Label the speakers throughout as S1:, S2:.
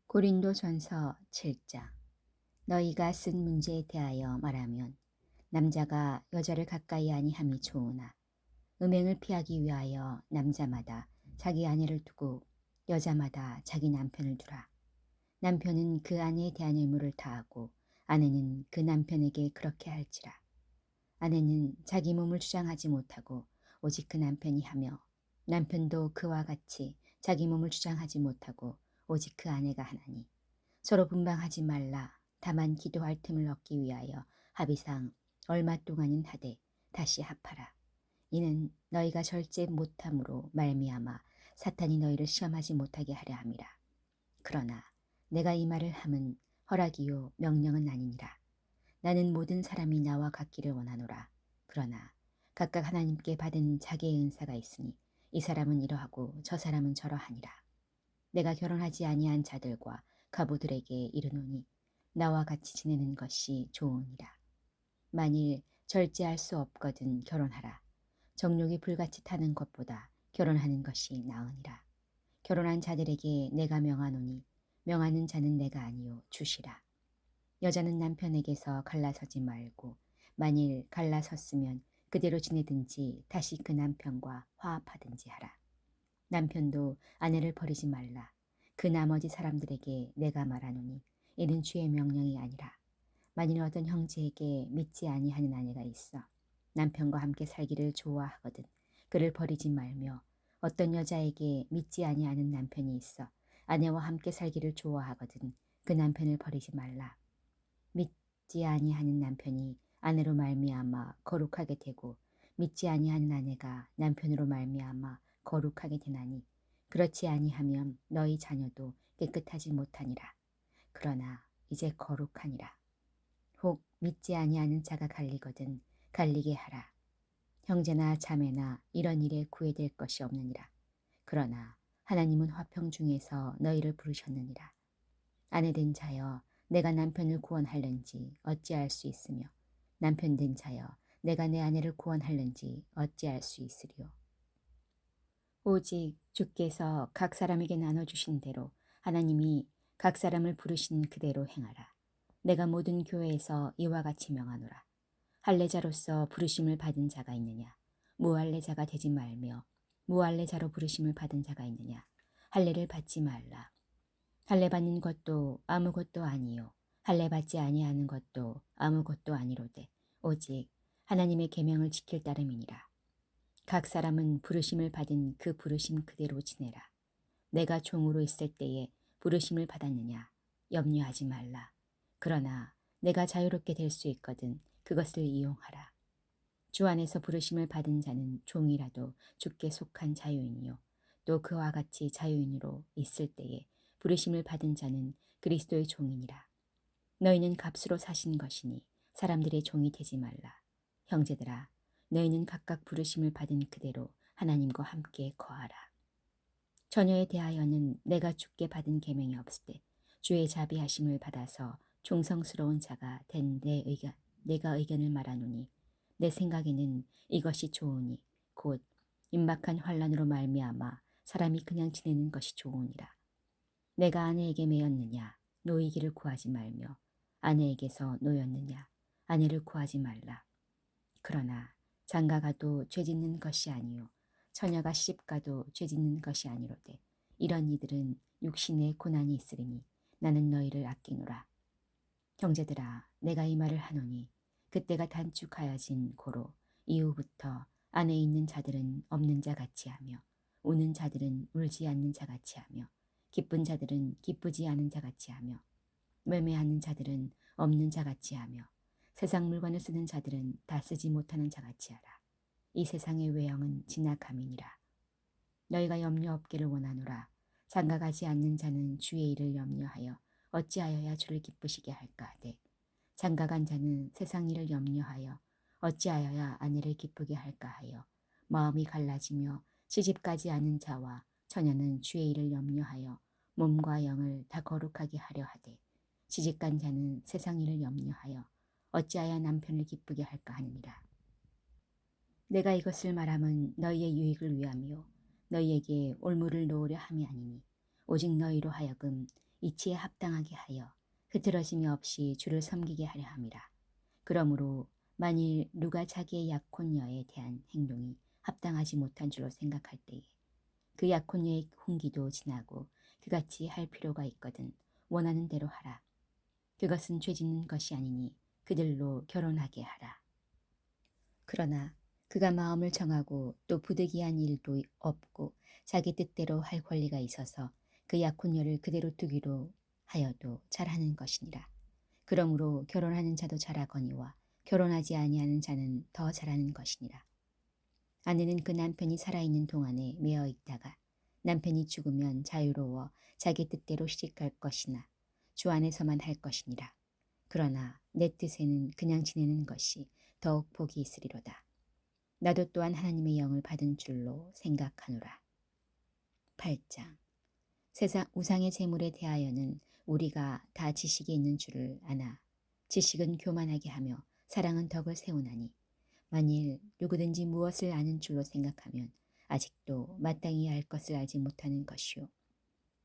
S1: 고린도전서 7장. 너희가 쓴 문제에 대하여 말하면 남자가 여자를 가까이 아니함이 좋으나 음행을 피하기 위하여 남자마다 자기 아내를 두고 여자마다 자기 남편을 두라. 남편은 그 아내에 대한 의무를 다하고 아내는 그 남편에게 그렇게 할지라. 아내는 자기 몸을 주장하지 못하고 오직 그 남편이 하며 남편도 그와 같이 자기 몸을 주장하지 못하고 오직 그 아내가 하나니 서로 분방하지 말라. 다만 기도할 틈을 얻기 위하여 합의상 얼마 동안은 하되 다시 합하라. 이는 너희가 절제 못함으로 말미암아 사탄이 너희를 시험하지 못하게 하려 함이라. 그러나 내가 이 말을 함은 허락이요 명령은 아니니라. 나는 모든 사람이 나와 같기를 원하노라. 그러나 각각 하나님께 받은 자기의 은사가 있으니 이 사람은 이러하고 저 사람은 저러하니라. 내가 결혼하지 아니한 자들과 가부들에게 이르노니 나와 같이 지내는 것이 좋으니라. 만일 절제할 수 없거든 결혼하라. 정욕이 불같이 타는 것보다 결혼하는 것이 나으니라. 결혼한 자들에게 내가 명하노니 명하는 자는 내가 아니요 주시라. 여자는 남편에게서 갈라서지 말고 만일 갈라섰으면 그대로 지내든지 다시 그 남편과 화합하든지 하라. 남편도 아내를 버리지 말라. 그 나머지 사람들에게 내가 말하노니 이는 주의 명령이 아니라. 만일 어떤 형제에게 믿지 아니하는 아내가 있어 남편과 함께 살기를 좋아하거든 그를 버리지 말며 어떤 여자에게 믿지 아니하는 남편이 있어 아내와 함께 살기를 좋아하거든 그 남편을 버리지 말라. 믿지 아니하는 남편이 아내로 말미암아 거룩하게 되고 믿지 아니하는 아내가 남편으로 말미암아 거룩하게 되나니 그렇지 아니하면 너희 자녀도 깨끗하지 못하니라. 그러나 이제 거룩하니라. 혹 믿지 아니하는 자가 갈리거든 갈리게 하라. 형제나 자매나 이런 일에 구애될 것이 없느니라. 그러나 하나님은 화평 중에서 너희를 부르셨느니라. 아내된 자여 내가 남편을 구원할는지 어찌할 수 있으며 남편 된 자여 내가 내 아내를 구원할는지 어찌할 수 있으리요. 오직 주께서 각 사람에게 나눠주신 대로 하나님이 각 사람을 부르신 그대로 행하라. 내가 모든 교회에서 이와 같이 명하노라. 할례자로서 부르심을 받은 자가 있느냐? 무할례자가 되지 말며 무할례자로 부르심을 받은 자가 있느냐? 할례를 받지 말라. 할례 받는 것도 아무것도 아니요 할례 받지 아니하는 것도 아무것도 아니로되 오직 하나님의 계명을 지킬 따름이니라. 각 사람은 부르심을 받은 그 부르심 그대로 지내라. 내가 종으로 있을 때에 부르심을 받았느냐 염려하지 말라. 그러나 내가 자유롭게 될 수 있거든 그것을 이용하라. 주 안에서 부르심을 받은 자는 종이라도 주께 속한 자유인이요 또 그와 같이 자유인으로 있을 때에 부르심을 받은 자는 그리스도의 종이니라. 너희는 값으로 사신 것이니 사람들의 종이 되지 말라. 형제들아 너희는 각각 부르심을 받은 그대로 하나님과 함께 거하라. 처녀에 대하여는 내가 주께 받은 계명이 없을 때 주의 자비하심을 받아서 종성스러운 자가 된 내가 의견을 말하노니 내 생각에는 이것이 좋으니 곧 임박한 환란으로 말미암아 사람이 그냥 지내는 것이 좋으니라. 내가 아내에게 매였느냐 노이기를 구하지 말며 아내에게서 노였느냐 아내를 구하지 말라. 그러나 장가가도 죄짓는 것이 아니요 처녀가 시집가도 죄짓는 것이 아니로되 이런 이들은 육신에 고난이 있으리니 나는 너희를 아끼노라. 형제들아 내가 이 말을 하노니 그때가 단축하여진 고로 이후부터 안에 있는 자들은 없는 자 같이 하며 우는 자들은 울지 않는 자 같이 하며 기쁜 자들은 기쁘지 않은 자 같이 하며 매매하는 자들은 없는 자 같이 하며 세상 물건을 쓰는 자들은 다 쓰지 못하는 자 같이 하라. 이 세상의 외형은 지나감이니라. 너희가 염려 없기를 원하노라. 장가가지 않는 자는 주의 일을 염려하여 어찌하여야 주를 기쁘시게 할까 하되 장가간 자는 세상 일을 염려하여 어찌하여야 아내를 기쁘게 할까 하여 마음이 갈라지며 시집가지 않은 자와 처녀는 주의 일을 염려하여 몸과 영을 다 거룩하게 하려 하되 시집간 자는 세상 일을 염려하여 어찌하여 남편을 기쁘게 할까 하느니라. 내가 이것을 말함은 너희의 유익을 위함이요 너희에게 올무를 놓으려 함이 아니니 오직 너희로 하여금 이치에 합당하게 하여 흐트러짐이 없이 주를 섬기게 하려 함이라. 그러므로 만일 누가 자기의 약혼녀에 대한 행동이 합당하지 못한 줄로 생각할 때에 그 약혼녀의 훈기도 지나고 그같이 할 필요가 있거든 원하는 대로 하라. 그것은 죄짓는 것이 아니니 그들로 결혼하게 하라. 그러나 그가 마음을 정하고 또 부득이한 일도 없고 자기 뜻대로 할 권리가 있어서 그 약혼녀를 그대로 두기로 하여도 잘하는 것이니라. 그러므로 결혼하는 자도 잘하거니와 결혼하지 아니하는 자는 더 잘하는 것이니라. 아내는 그 남편이 살아있는 동안에 매어 있다가 남편이 죽으면 자유로워 자기 뜻대로 시집갈 것이나 주 안에서만 할 것이니라. 그러나 내 뜻에는 그냥 지내는 것이 더욱 복이 있으리로다. 나도 또한 하나님의 영을 받은 줄로 생각하노라. 8장. 세상 우상의 재물에 대하여는 우리가 다 지식이 있는 줄을 아나 지식은 교만하게 하며 사랑은 덕을 세우나니 만일 누구든지 무엇을 아는 줄로 생각하면 아직도 마땅히 알 것을 알지 못하는 것이요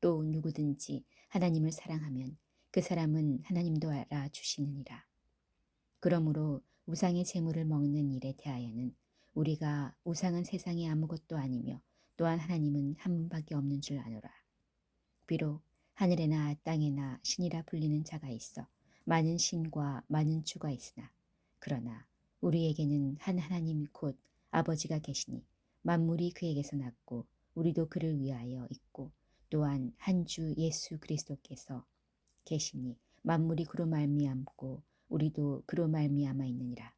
S1: 또 누구든지 하나님을 사랑하면 그 사람은 하나님도 알아주시느니라. 그러므로 우상의 재물을 먹는 일에 대하여는 우리가 우상은 세상에 아무것도 아니며 또한 하나님은 한 분밖에 없는 줄 아노라. 비록 하늘에나 땅에나 신이라 불리는 자가 있어 많은 신과 많은 주가 있으나 그러나 우리에게는 한 하나님 곧 아버지가 계시니 만물이 그에게서 났고 우리도 그를 위하여 있고 또한 한 주 예수 그리스도께서 계시니 만물이 그로 말미암고 우리도 그로 말미암아 있느니라.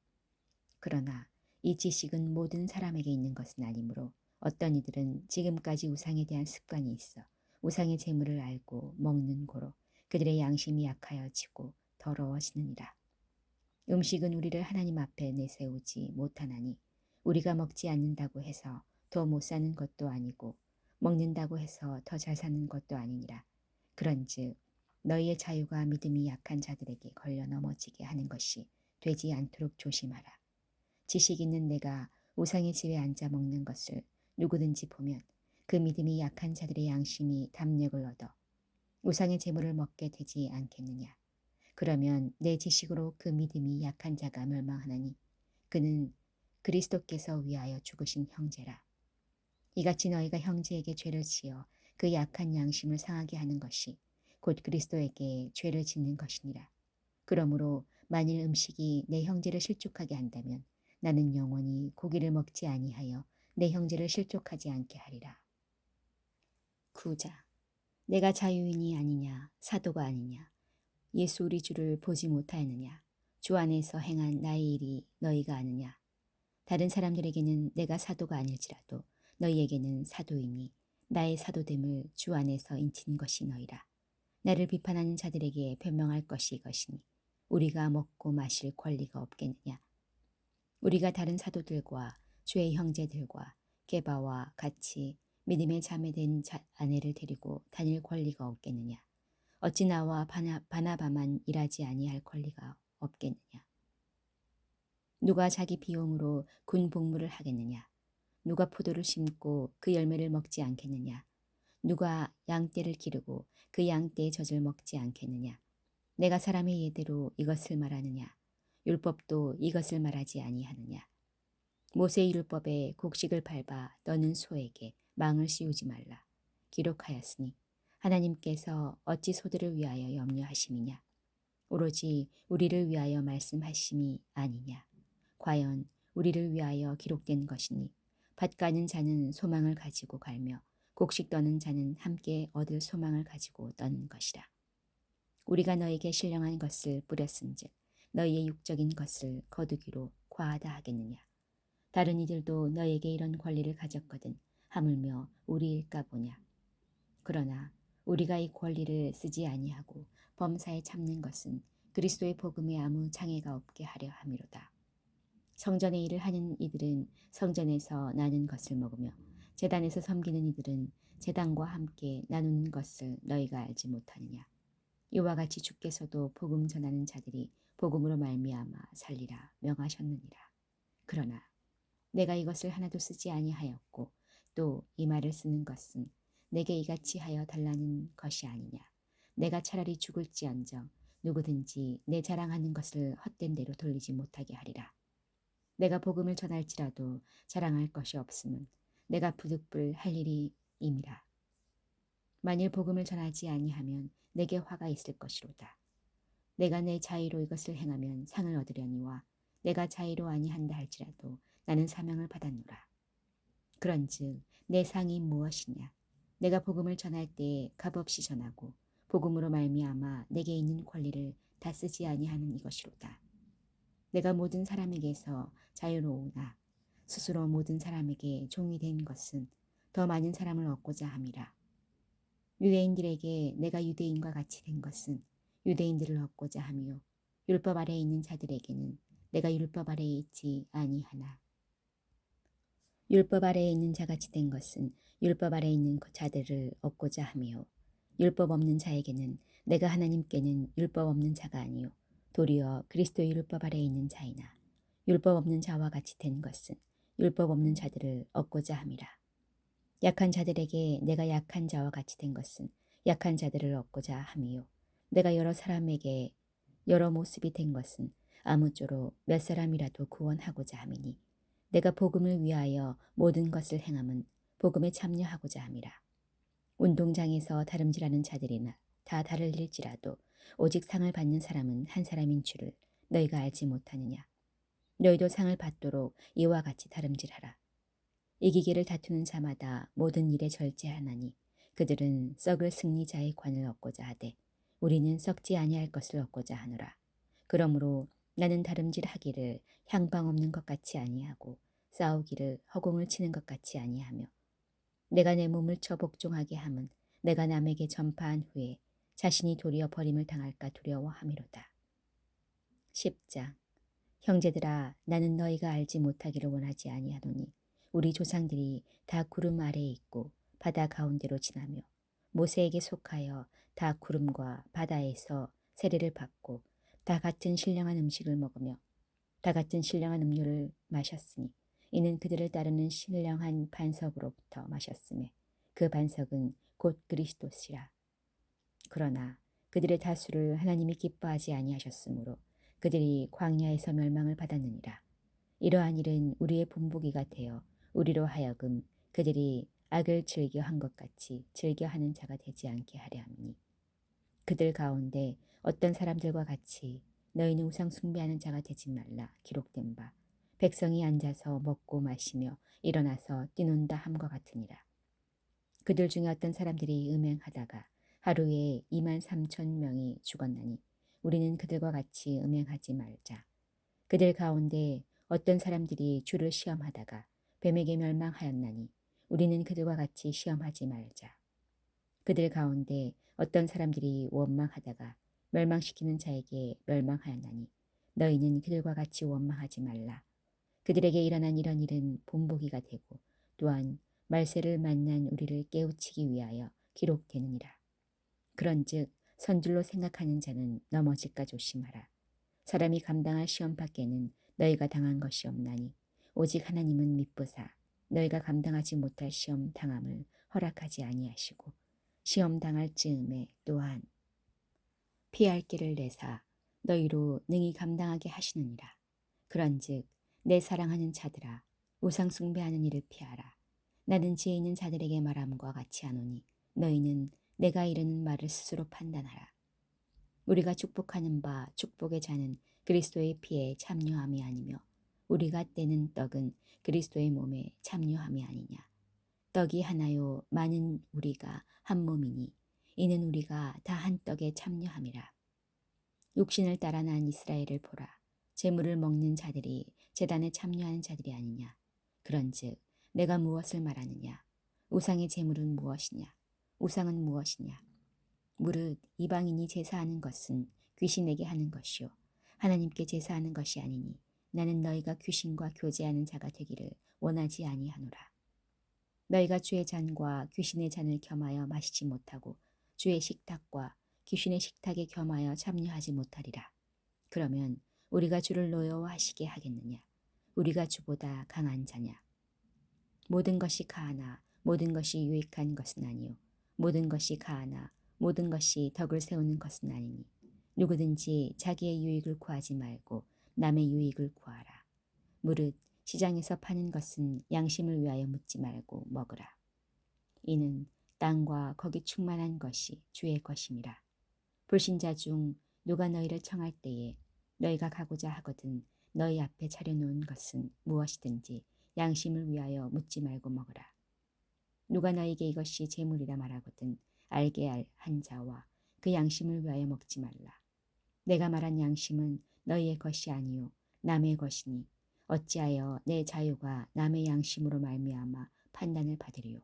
S1: 그러나 이 지식은 모든 사람에게 있는 것은 아니므로 어떤 이들은 지금까지 우상에 대한 습관이 있어 우상의 재물을 알고 먹는 고로 그들의 양심이 약하여지고 더러워지느니라. 음식은 우리를 하나님 앞에 내세우지 못하나니 우리가 먹지 않는다고 해서 더 못 사는 것도 아니고 먹는다고 해서 더 잘 사는 것도 아니니라. 그런즉 너희의 자유가 믿음이 약한 자들에게 걸려 넘어지게 하는 것이 되지 않도록 조심하라. 지식 있는 내가 우상의 집에 앉아 먹는 것을 누구든지 보면 그 믿음이 약한 자들의 양심이 담력을 얻어 우상의 재물을 먹게 되지 않겠느냐. 그러면 내 지식으로 그 믿음이 약한 자가 멸망하나니 그는 그리스도께서 위하여 죽으신 형제라. 이같이 너희가 형제에게 죄를 지어 그 약한 양심을 상하게 하는 것이 곧 그리스도에게 죄를 짓는 것이니라. 그러므로 만일 음식이 내 형제를 실족하게 한다면 나는 영원히 고기를 먹지 아니하여 내 형제를 실족하지 않게 하리라. 9장. 내가 자유인이 아니냐 사도가 아니냐 예수 우리 주를 보지 못하였느냐 주 안에서 행한 나의 일이 너희가 아느냐. 다른 사람들에게는 내가 사도가 아닐지라도 너희에게는 사도이니 나의 사도됨을 주 안에서 인친 것이 너희라. 나를 비판하는 자들에게 변명할 것이 이것이니 우리가 먹고 마실 권리가 없겠느냐. 우리가 다른 사도들과 주의 형제들과 게바와 같이 믿음의 자매된 아내를 데리고 다닐 권리가 없겠느냐. 어찌 나와 바나바만 일하지 아니할 권리가 없겠느냐. 누가 자기 비용으로 군 복무를 하겠느냐. 누가 포도를 심고 그 열매를 먹지 않겠느냐. 누가 양떼를 기르고 그 양떼의 젖을 먹지 않겠느냐. 내가 사람의 예대로 이것을 말하느냐. 율법도 이것을 말하지 아니하느냐. 모세의 율법에 곡식을 밟아 너는 소에게 망을 씌우지 말라. 기록하였으니 하나님께서 어찌 소들을 위하여 염려하심이냐. 오로지 우리를 위하여 말씀하심이 아니냐. 과연 우리를 위하여 기록된 것이니 밭 가는 자는 소망을 가지고 갈며 곡식 떠는 자는 함께 얻을 소망을 가지고 떠는 것이라. 우리가 너에게 신령한 것을 뿌렸은즉 너희의 육적인 것을 거두기로 과하다 하겠느냐. 다른 이들도 너에게 이런 권리를 가졌거든 하물며 우리일까 보냐. 그러나 우리가 이 권리를 쓰지 아니하고 범사에 참는 것은 그리스도의 복음에 아무 장애가 없게 하려 함이로다. 성전의 일을 하는 이들은 성전에서 나는 것을 먹으며 제단에서 섬기는 이들은 제단과 함께 나누는 것을 너희가 알지 못하느냐. 이와 같이 주께서도 복음 전하는 자들이 복음으로 말미암아 살리라 명하셨느니라. 그러나 내가 이것을 하나도 쓰지 아니하였고 또 이 말을 쓰는 것은 내게 이같이 하여 달라는 것이 아니냐. 내가 차라리 죽을지언정 누구든지 내 자랑하는 것을 헛된 대로 돌리지 못하게 하리라. 내가 복음을 전할지라도 자랑할 것이 없음은 내가 부득불 할 일이 임이라. 만일 복음을 전하지 아니하면 내게 화가 있을 것이로다. 내가 내 자의로 이것을 행하면 상을 얻으려니와 내가 자의로 아니한다 할지라도 나는 사명을 받았노라. 그런즉 내 상이 무엇이냐? 내가 복음을 전할 때에 값없이 전하고 복음으로 말미암아 내게 있는 권리를 다 쓰지 아니하는 이것이로다. 내가 모든 사람에게서 자유로우나 스스로 모든 사람에게 종이 된 것은 더 많은 사람을 얻고자 함이라. 유대인들에게 내가 유대인과 같이 된 것은 유대인들을 얻고자 함이요 율법 아래에 있는 자들에게는 내가 율법 아래에 있지 아니하나. 율법 아래에 있는 자같이 된 것은 율법 아래에 있는 자들을 얻고자 함이요 율법 없는 자에게는 내가 하나님께는 율법 없는 자가 아니요 도리어 그리스도의 율법 아래에 있는 자이나 율법 없는 자와 같이 된 것은 율법 없는 자들을 얻고자 함이라. 약한 자들에게 내가 약한 자와 같이 된 것은 약한 자들을 얻고자 함이요 내가 여러 사람에게 여러 모습이 된 것은 아무쪼록 몇 사람이라도 구원하고자 함이니 내가 복음을 위하여 모든 것을 행함은 복음에 참여하고자 함이라. 운동장에서 다름질하는 자들이나 다 다를일지라도 오직 상을 받는 사람은 한 사람인 줄을 너희가 알지 못하느냐. 너희도 상을 받도록 이와 같이 다름질하라. 이기기를 다투는 자마다 모든 일에 절제하나니 그들은 썩을 승리자의 관을 얻고자 하되 우리는 썩지 아니할 것을 얻고자 하노라. 그러므로 나는 다름질하기를 향방 없는 것 같이 아니하고 싸우기를 허공을 치는 것 같이 아니하며 내가 내 몸을 쳐 복종하게 함은 내가 남에게 전파한 후에 자신이 도리어 버림을 당할까 두려워함이로다. 10장. 형제들아, 나는 너희가 알지 못하기를 원하지 아니하노니 우리 조상들이 다 구름 아래에 있고 바다 가운데로 지나며 모세에게 속하여 다 구름과 바다에서 세례를 받고 다 같은 신령한 음식을 먹으며 다 같은 신령한 음료를 마셨으니 이는 그들을 따르는 신령한 반석으로부터 마셨음에 그 반석은 곧 그리스도시라. 그러나 그들의 다수를 하나님이 기뻐하지 아니하셨으므로 그들이 광야에서 멸망을 받았느니라. 이러한 일은 우리의 본보기가 되어 우리로 하여금 그들이 악을 즐겨한 것 같이 즐겨하는 자가 되지 않게 하려 함이니 그들 가운데 어떤 사람들과 같이 너희는 우상 숭배하는 자가 되지 말라 기록된 바 백성이 앉아서 먹고 마시며 일어나서 뛰논다 함과 같으니라. 그들 중에 어떤 사람들이 음행하다가 하루에 23,000명이 죽었나니 우리는 그들과 같이 음행하지 말자. 그들 가운데 어떤 사람들이 주를 시험하다가 뱀에게 멸망하였나니 우리는 그들과 같이 시험하지 말자. 그들 가운데 어떤 사람들이 원망하다가 멸망시키는 자에게 멸망하였나니 너희는 그들과 같이 원망하지 말라. 그들에게 일어난 이런 일은 본보기가 되고 또한 말세를 만난 우리를 깨우치기 위하여 기록되느니라. 그런즉 선줄로 생각하는 자는 넘어질까 조심하라. 사람이 감당할 시험 밖에는 너희가 당한 것이 없나니 오직 하나님은 미쁘사 너희가 감당하지 못할 시험 당함을 허락하지 아니하시고 시험 당할 즈음에 또한 피할 길을 내사 너희로 능히 감당하게 하시느니라. 그런즉 내 사랑하는 자들아 우상 숭배하는 일을 피하라. 나는 지혜 있는 자들에게 말함과 같이 하노니 너희는 내가 이르는 말을 스스로 판단하라. 우리가 축복하는 바 축복의 자는 그리스도의 피에 참여함이 아니며 우리가 떼는 떡은 그리스도의 몸에 참여함이 아니냐. 떡이 하나요 많은 우리가 한 몸이니 이는 우리가 다 한 떡에 참여함이라. 육신을 따라 난 이스라엘을 보라. 제물을 먹는 자들이 제단에 참여하는 자들이 아니냐. 그런즉 내가 무엇을 말하느냐. 우상의 제물은 무엇이냐. 우상은 무엇이냐. 무릇 이방인이 제사하는 것은 귀신에게 하는 것이요 하나님께 제사하는 것이 아니니 나는 너희가 귀신과 교제하는 자가 되기를 원하지 아니하노라. 너희가 주의 잔과 귀신의 잔을 겸하여 마시지 못하고 주의 식탁과 귀신의 식탁에 겸하여 참여하지 못하리라. 그러면 우리가 주를 노여워하시게 하겠느냐. 우리가 주보다 강한 자냐. 모든 것이 가하나 모든 것이 유익한 것은 아니요 모든 것이 가하나 모든 것이 덕을 세우는 것은 아니니 누구든지 자기의 유익을 구하지 말고 남의 유익을 구하라. 무릇 시장에서 파는 것은 양심을 위하여 묻지 말고 먹으라. 이는 땅과 거기 충만한 것이 주의 것임이라. 불신자 중 누가 너희를 청할 때에 너희가 가고자 하거든 너희 앞에 차려놓은 것은 무엇이든지 양심을 위하여 묻지 말고 먹으라. 누가 너희에게 이것이 재물이라 말하거든 알게 한 자와 그 양심을 위하여 먹지 말라. 내가 말한 양심은 너희의 것이 아니요 남의 것이니 어찌하여 내 자유가 남의 양심으로 말미암아 판단을 받으리요.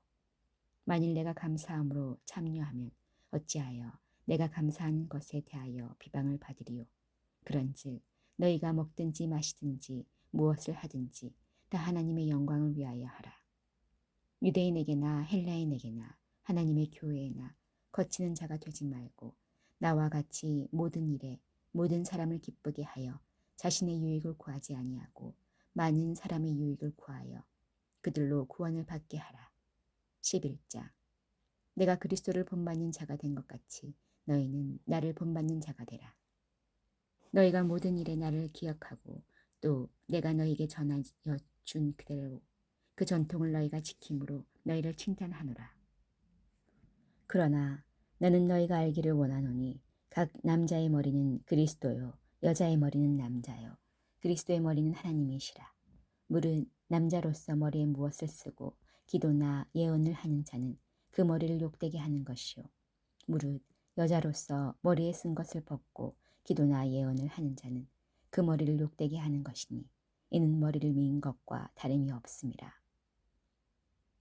S1: 만일 내가 감사함으로 참여하면 어찌하여 내가 감사한 것에 대하여 비방을 받으리요. 그런즉 너희가 먹든지 마시든지 무엇을 하든지 다 하나님의 영광을 위하여 하라. 유대인에게나 헬라인에게나 하나님의 교회에나 거치는 자가 되지 말고 나와 같이 모든 일에 모든 사람을 기쁘게 하여 자신의 유익을 구하지 아니하고 많은 사람의 유익을 구하여 그들로 구원을 받게 하라. 11장. 내가 그리스도를 본받는 자가 된 것 같이 너희는 나를 본받는 자가 되라. 너희가 모든 일에 나를 기억하고 또 내가 너희에게 전하여 준 그대로 그 전통을 너희가 지킴으로 너희를 칭찬하노라. 그러나 나는 너희가 알기를 원하노니 각 남자의 머리는 그리스도요 여자의 머리는 남자요 그리스도의 머리는 하나님이시라. 무릇 남자로서 머리에 무엇을 쓰고 기도나 예언을 하는 자는 그 머리를 욕되게 하는 것이요 무릇 여자로서 머리에 쓴 것을 벗고 기도나 예언을 하는 자는 그 머리를 욕되게 하는 것이니 이는 머리를 민 것과 다름이 없음이라.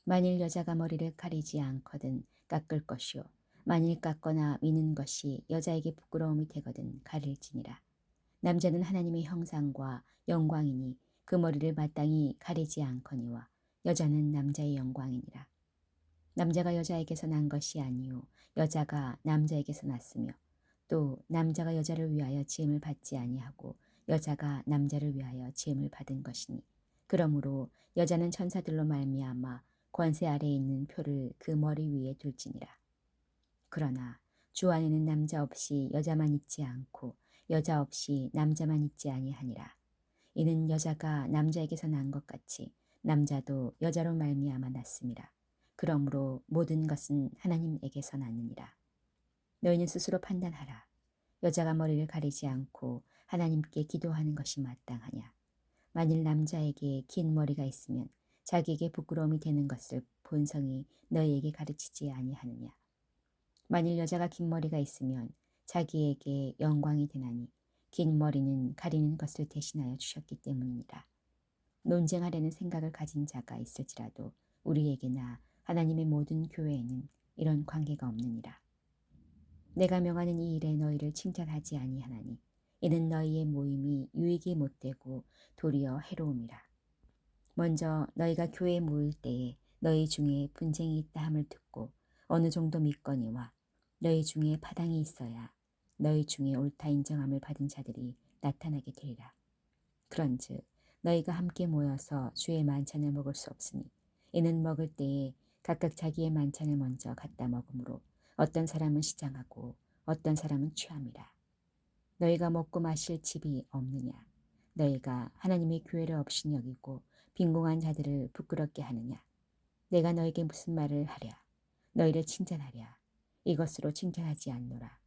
S1: 만일 여자가 머리를 가리지 않거든 깎을 것이요 만일 깎거나 미는 것이 여자에게 부끄러움이 되거든 가릴지니라. 남자는 하나님의 형상과 영광이니 그 머리를 마땅히 가리지 않거니와 여자는 남자의 영광이니라. 남자가 여자에게서 난 것이 아니요 여자가 남자에게서 났으며 또 남자가 여자를 위하여 지음을 받지 아니하고 여자가 남자를 위하여 지음을 받은 것이니 그러므로 여자는 천사들로 말미암아 권세 아래에 있는 표를 그 머리 위에 둘지니라. 그러나 주 안에는 남자 없이 여자만 있지 않고 여자 없이 남자만 있지 아니하니라. 이는 여자가 남자에게서 난 것 같이 남자도 여자로 말미암아 났음이라. 그러므로 모든 것은 하나님에게서 났느니라. 너희는 스스로 판단하라. 여자가 머리를 가리지 않고 하나님께 기도하는 것이 마땅하냐. 만일 남자에게 긴 머리가 있으면 자기에게 부끄러움이 되는 것을 본성이 너희에게 가르치지 아니하느냐. 만일 여자가 긴 머리가 있으면 자기에게 영광이 되나니 긴 머리는 가리는 것을 대신하여 주셨기 때문이니라. 논쟁하려는 생각을 가진 자가 있을지라도 우리에게나 하나님의 모든 교회에는 이런 관계가 없느니라. 내가 명하는 이 일에 너희를 칭찬하지 아니하나니 이는 너희의 모임이 유익이 못되고 도리어 해로움이라. 먼저 너희가 교회에 모일 때에 너희 중에 분쟁이 있다 함을 듣고 어느 정도 믿거니와 너희 중에 파당이 있어야 너희 중에 옳다 인정함을 받은 자들이 나타나게 되리라. 그런즉 너희가 함께 모여서 주의 만찬을 먹을 수 없으니 이는 먹을 때에 각각 자기의 만찬을 먼저 갖다 먹으므로 어떤 사람은 시장하고 어떤 사람은 취함이라. 너희가 먹고 마실 집이 없느냐. 너희가 하나님의 교회를 없인 여기고 빈궁한 자들을 부끄럽게 하느냐. 내가 너에게 무슨 말을 하랴. 너희를 칭찬하랴. 이것으로 칭찬하지 않노라.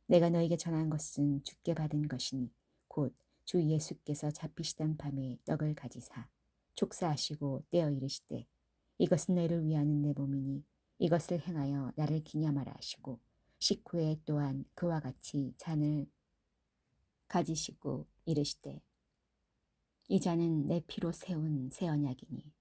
S1: 내가 너에게 전한 것은 주께 받은 것이니 곧 주 예수께서 잡히시던 밤에 떡을 가지사 촉사하시고 떼어 이르시되 이것은 너희를 위하는 내 몸이니 이것을 행하여 나를 기념하라 하시고 식후에 또한 그와 같이 잔을 가지시고 이르시되 이 잔은 내 피로 세운 새 언약이니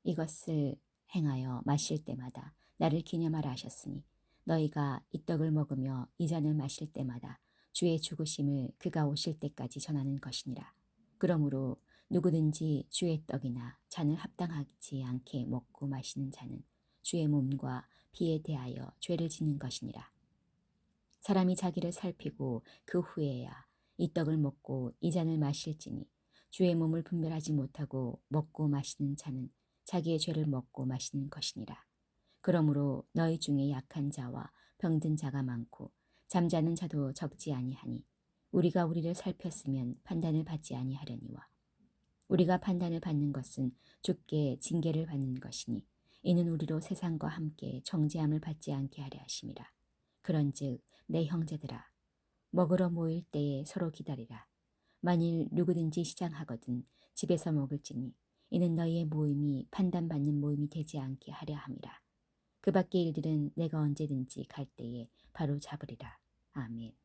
S1: 이것을 행하여 마실 때마다 나를 기념하라 하셨으니 너희가 이 떡을 먹으며 이 잔을 마실 때마다 주의 죽으심을 그가 오실 때까지 전하는 것이니라. 그러므로 누구든지 주의 떡이나 잔을 합당하지 않게 먹고 마시는 자는 주의 몸과 피에 대하여 죄를 짓는 것이니라. 사람이 자기를 살피고 그 후에야 이 떡을 먹고 이 잔을 마실지니 주의 몸을 분별하지 못하고 먹고 마시는 자는 자기의 죄를 먹고 마시는 것이니라. 그러므로 너희 중에 약한 자와 병든 자가 많고 잠자는 자도 적지 아니하니 우리가 우리를 살폈으면 판단을 받지 아니하려니와 우리가 판단을 받는 것은 주께 징계를 받는 것이니 이는 우리로 세상과 함께 정죄함을 받지 않게 하려 하심이라. 그런즉 내 형제들아 먹으러 모일 때에 서로 기다리라. 만일 누구든지 시장하거든 집에서 먹을지니 이는 너희의 모임이 판단받는 모임이 되지 않게 하려 함이라. 그 밖의 일들은 내가 언제든지 갈 때에 바로 잡으리라. 아멘.